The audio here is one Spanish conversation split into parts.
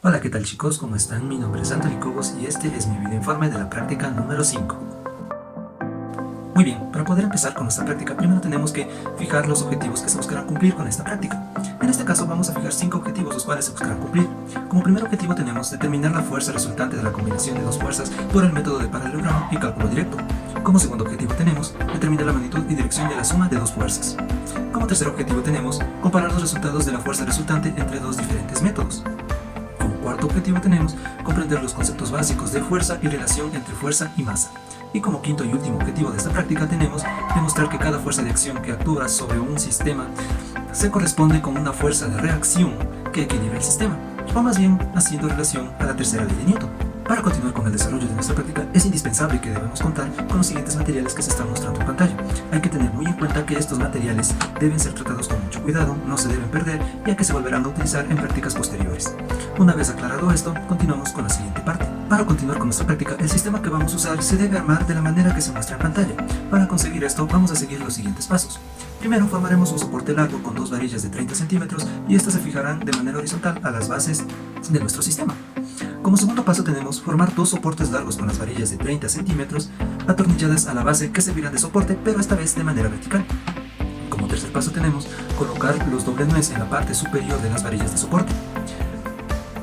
Hola, ¿qué tal chicos? ¿Cómo están? Mi nombre es Anthony Cobos y este es mi video informe de la práctica número 5. Muy bien, para poder empezar con nuestra práctica, primero tenemos que fijar los objetivos que se buscarán cumplir con esta práctica. En este caso vamos a fijar 5 objetivos los cuales se buscarán cumplir. Como primer objetivo tenemos determinar la fuerza resultante de la combinación de dos fuerzas por el método de paralelogramo y cálculo directo. Como segundo objetivo tenemos determinar la magnitud y dirección de la suma de dos fuerzas. Como tercer objetivo tenemos comparar los resultados de la fuerza resultante entre dos diferentes métodos. Como cuarto objetivo tenemos comprender los conceptos básicos de fuerza y relación entre fuerza y masa. Y como quinto y último objetivo de esta práctica tenemos demostrar que cada fuerza de acción que actúa sobre un sistema se corresponde con una fuerza de reacción que equilibra el sistema, o más bien haciendo relación a la tercera ley de Newton. Para continuar con el desarrollo de nuestra práctica es indispensable que debemos contar con los siguientes materiales que se están mostrando en pantalla. Hay que tener muy en cuenta que estos materiales deben ser tratados con mucho cuidado, no se deben perder, ya que se volverán a utilizar en prácticas posteriores. Una vez aclarado esto, continuamos con la siguiente parte. Para continuar con nuestra práctica, el sistema que vamos a usar se debe armar de la manera que se muestra en pantalla. Para conseguir esto, vamos a seguir los siguientes pasos. Primero formaremos un soporte largo con dos varillas de 30 centímetros y estas se fijarán de manera horizontal a las bases de nuestro sistema. Como segundo paso tenemos formar dos soportes largos con las varillas de 30 centímetros atornilladas a la base que servirán de soporte, pero esta vez de manera vertical. Como tercer paso tenemos colocar los doble nuez en la parte superior de las varillas de soporte.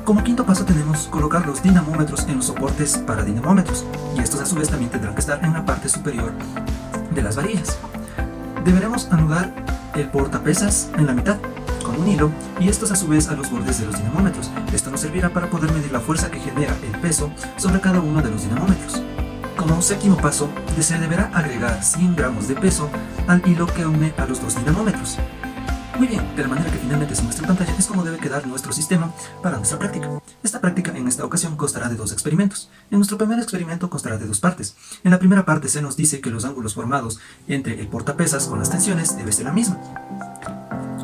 Como quinto paso tenemos colocar los dinamómetros en los soportes para dinamómetros, y estos a su vez también tendrán que estar en la parte superior de las varillas. Deberemos anudar el portapesas en la mitad con un hilo y estos a su vez a los bordes de los dinamómetros. Esto nos servirá para poder medir la fuerza que genera el peso sobre cada uno de los dinamómetros. Como séptimo paso, se deberá agregar 100 gramos de peso al hilo que une a los dos dinamómetros. Muy bien, de la manera que finalmente se muestra en pantalla es como debe quedar nuestro sistema para nuestra práctica. Esta práctica en esta ocasión constará de dos experimentos. En nuestro primer experimento constará de dos partes. En la primera parte se nos dice que los ángulos formados entre el portapesas con las tensiones debe ser la misma.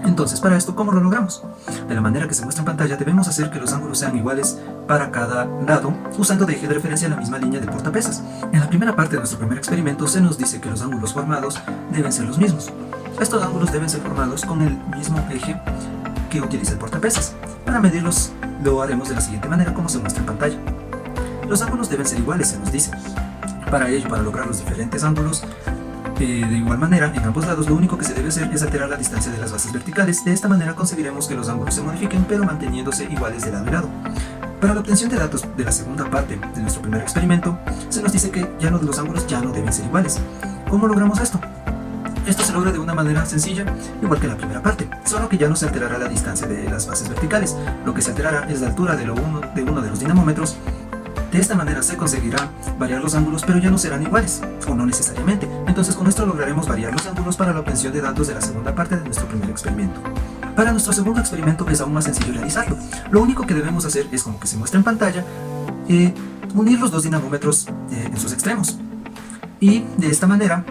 Entonces, para esto, ¿cómo lo logramos? De la manera que se muestra en pantalla, debemos hacer que los ángulos sean iguales para cada lado, usando de eje de referencia la misma línea de portapesas. En la primera parte de nuestro primer experimento se nos dice que los ángulos formados deben ser los mismos. Estos ángulos deben ser formados con el mismo eje que utiliza el portapesas. Para medirlos, lo haremos de la siguiente manera como se muestra en pantalla. Los ángulos deben ser iguales, se nos dice. Para ello, para lograr los diferentes ángulos, de igual manera, en ambos lados lo único que se debe hacer es alterar la distancia de las bases verticales. De esta manera conseguiremos que los ángulos se modifiquen, pero manteniéndose iguales de lado y lado. Para la obtención de datos de la segunda parte de nuestro primer experimento, se nos dice que los ángulos ya no deben ser iguales. ¿Cómo logramos esto? Esto se logra de una manera sencilla, igual que en la primera parte, solo que ya no se alterará la distancia de las bases verticales. Lo que se alterará es la altura de uno de los dinamómetros. De esta manera se conseguirá variar los ángulos, pero ya no serán iguales, o no necesariamente. Entonces con esto lograremos variar los ángulos para la obtención de datos de la segunda parte de nuestro primer experimento. Para nuestro segundo experimento es aún más sencillo realizarlo. Lo único que debemos hacer es, como que se muestra en pantalla, unir los dos dinamómetros en sus extremos. Y de esta manera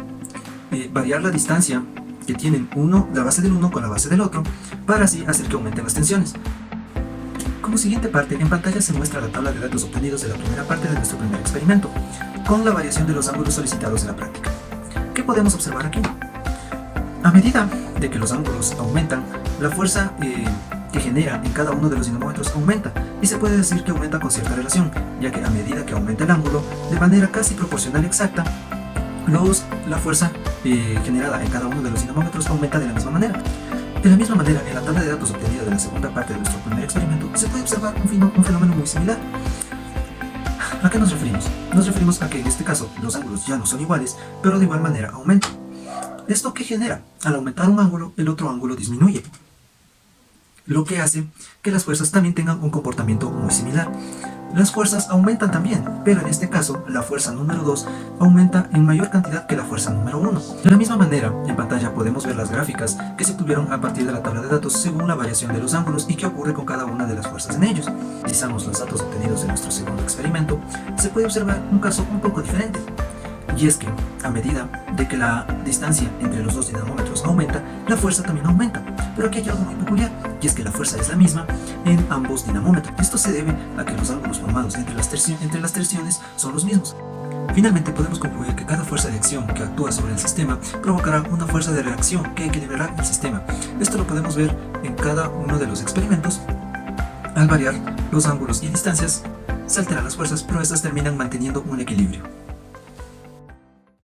variar la distancia que tienen la base del uno con la base del otro, para así hacer que aumenten las tensiones. Como siguiente parte, en pantalla se muestra la tabla de datos obtenidos de la primera parte de nuestro primer experimento, con la variación de los ángulos solicitados en la práctica. ¿Qué podemos observar aquí? A medida de que los ángulos aumentan, la fuerza que genera en cada uno de los dinamómetros aumenta, y se puede decir que aumenta con cierta relación, ya que a medida que aumenta el ángulo, de manera casi proporcional exacta, la fuerza generada en cada uno de los dinamómetros aumenta de la misma manera. De la misma manera, en la tabla de datos obtenida de la segunda parte de nuestro primer experimento, se puede observar un fenómeno muy similar. ¿A qué nos referimos? Nos referimos a que en este caso los ángulos ya no son iguales, pero de igual manera aumentan. ¿Esto qué genera? Al aumentar un ángulo, el otro ángulo disminuye, lo que hace que las fuerzas también tengan un comportamiento muy similar. Las fuerzas aumentan también, pero en este caso la fuerza número 2 aumenta en mayor cantidad que la fuerza número 1. De la misma manera, en pantalla podemos ver las gráficas que se obtuvieron a partir de la tabla de datos según la variación de los ángulos y qué ocurre con cada una de las fuerzas en ellos. Si analizamos los datos obtenidos de nuestro segundo experimento, se puede observar un caso un poco diferente. Y es que, a medida de que la distancia entre los dos dinamómetros aumenta, la fuerza también aumenta. Pero aquí hay algo muy peculiar, y es que la fuerza es la misma en ambos dinamómetros. Esto se debe a que los ángulos formados entre las tensiones son los mismos. Finalmente podemos concluir que cada fuerza de acción que actúa sobre el sistema provocará una fuerza de reacción que equilibrará el sistema. Esto lo podemos ver en cada uno de los experimentos Al variar los ángulos y distancias, se alteran las fuerzas, pero estas terminan manteniendo un equilibrio.